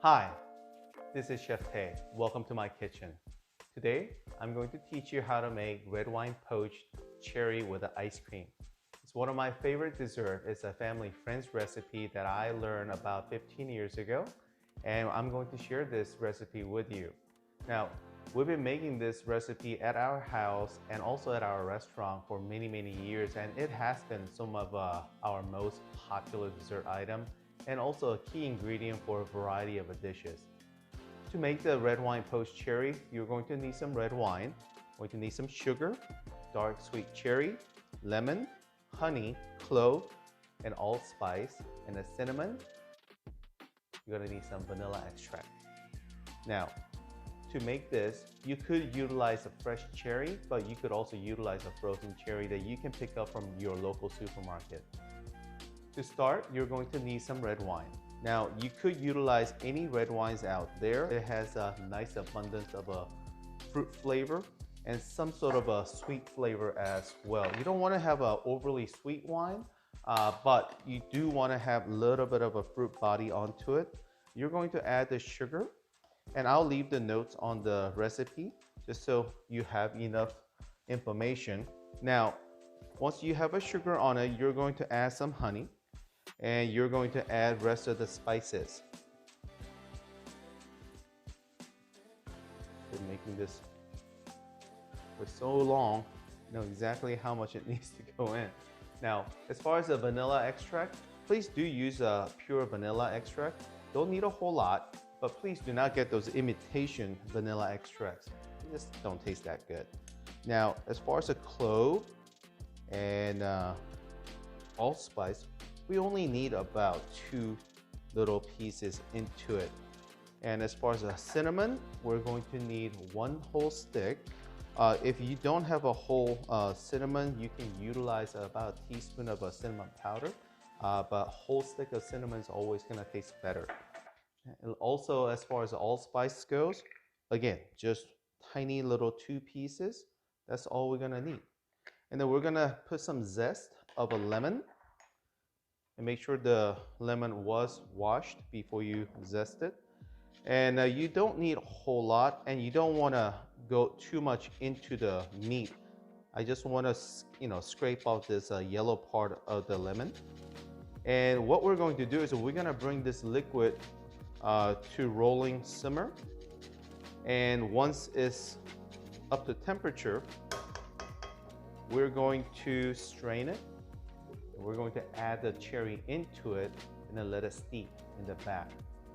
Hi, this is Chef Tai. Welcome to my kitchen. Today, I'm going to teach you how to make red wine poached cherry with the ice cream. It's one of my favorite desserts. It's a family friend's recipe that I learned about 15 years ago, and I'm going to share this recipe with you. Now, we've been making this recipe at our house and also at our restaurant for many years, and it has been some of our most popular dessert item and also a key ingredient for a variety of dishes. To make the red wine poached cherry, you're going to need some red wine, you're going to need some sugar, dark sweet cherry, lemon, honey, clove, and allspice, and a cinnamon. You're going to need some vanilla extract. Now, to make this, you could utilize a fresh cherry, but you could also utilize a frozen cherry that you can pick up from your local supermarket. To start, you're going to need some red wine. Now, you could utilize any red wines out there. It has a nice abundance of a fruit flavor and some sort of a sweet flavor as well. You don't want to have an overly sweet wine, but you do want to have a little bit of a fruit body onto it. You're going to add the sugar, and I'll leave the notes on the recipe just so you have enough information. Now, once you have a sugar on it, you're going to add some honey, and you're going to add rest of the spices. Been making this for so long, you know exactly how much it needs to go in. Now, as far as the vanilla extract, please do use a pure vanilla extract. Don't need a whole lot, but please do not get those imitation vanilla extracts. They just don't taste that good. Now, as far as a clove and allspice, we only need about 2 little pieces into it. And as far as the cinnamon, we're going to need 1 whole stick. If you don't have a whole cinnamon, you can utilize about a teaspoon of a cinnamon powder, but a whole stick of cinnamon is always gonna taste better. And also, as far as the allspice goes, again, just tiny little 2 pieces. That's all we're gonna need. And then we're gonna put some zest of a lemon, and make sure the lemon was washed before you zest it. And you don't need a whole lot, and you don't want to go too much into the meat. I just want to, scrape off this yellow part of the lemon. And what we're going to do is we're going to bring this liquid to rolling simmer. And once it's up to temperature, we're going to strain it. We're going to add the cherry into it and then let it steep in the back,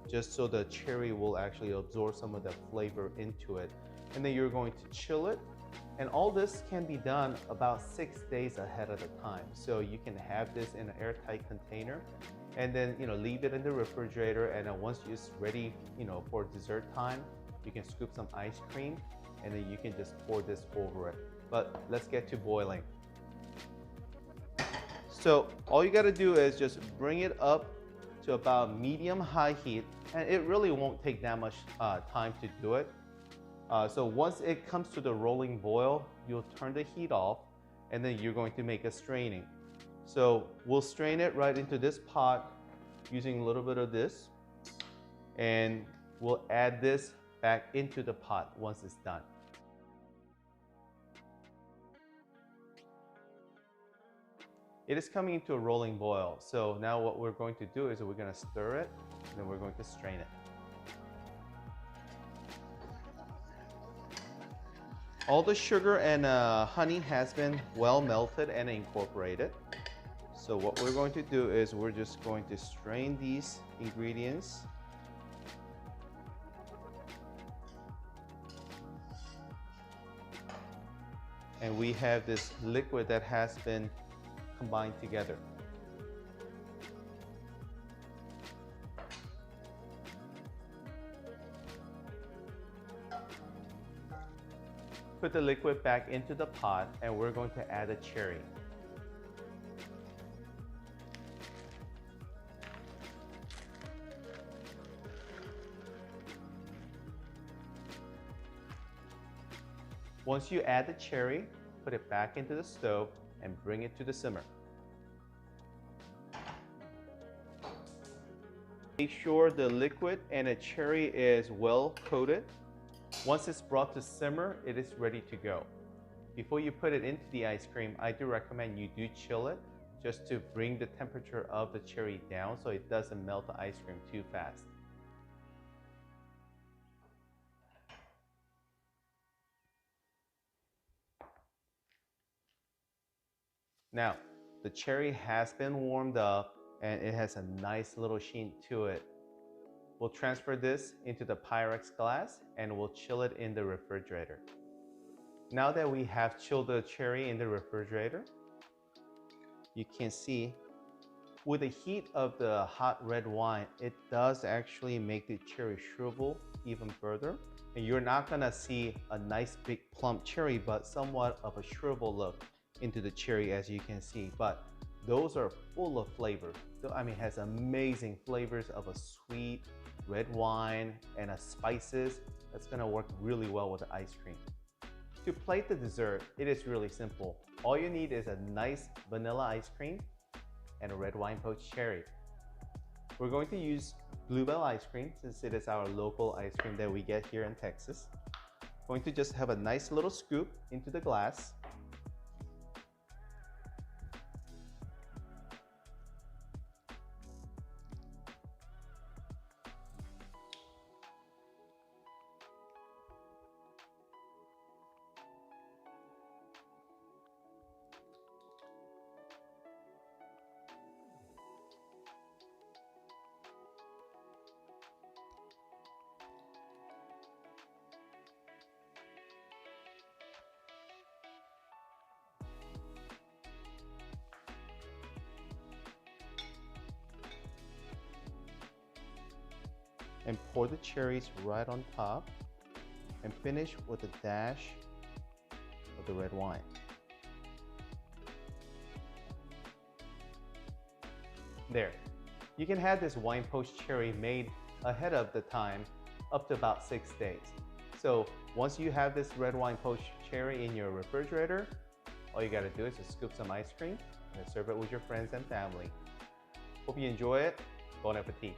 just so the cherry will actually absorb some of the flavor into it. And then you're going to chill it. And all this can be done about 6 days ahead of the time. So you can have this in an airtight container and then leave it in the refrigerator. And then once it's ready for dessert time, you can scoop some ice cream and then you can just pour this over it. But let's get to boiling. So all you gotta do is just bring it up to about medium-high heat, and it really won't take that much time to do it. So once it comes to the rolling boil, you'll turn the heat off, and then you're going to make a straining. So we'll strain it right into this pot using a little bit of this, and we'll add this back into the pot once it's done. It is coming into a rolling boil. So now what we're going to do is we're going to stir it, and then we're going to strain it. All the sugar and honey has been well melted and incorporated. So what we're going to do is we're just going to strain these ingredients. And we have this liquid that has been combined together. Put the liquid back into the pot, and we're going to add a cherry. Once you add the cherry, put it back into the stove and bring it to the simmer. Make sure the liquid and the cherry is well coated. Once it's brought to simmer, it is ready to go. Before you put it into the ice cream, I do recommend you do chill it just to bring the temperature of the cherry down so it doesn't melt the ice cream too fast. Now, the cherry has been warmed up and it has a nice little sheen to it. We'll transfer this into the Pyrex glass and we'll chill it in the refrigerator. Now that we have chilled the cherry in the refrigerator, you can see with the heat of the hot red wine, it does actually make the cherry shrivel even further. And you're not gonna see a nice big plump cherry, but somewhat of a shrivel look into the cherry, as you can see. But those are full of flavor. I mean, it has amazing flavors of a sweet red wine and a spices that's gonna work really well with the ice cream. To plate the dessert, it is really simple. All you need is a nice vanilla ice cream and a red wine poached cherry. We're going to use Bluebell ice cream since it is our local ice cream that we get here in Texas. Going to just have a nice little scoop into the glass. And pour the cherries right on top and finish with a dash of the red wine. There, you can have this wine poached cherry made ahead of the time up to about 6 days. So once you have this red wine poached cherry in your refrigerator, all you gotta do is just scoop some ice cream and serve it with your friends and family. Hope you enjoy it. Bon appetit.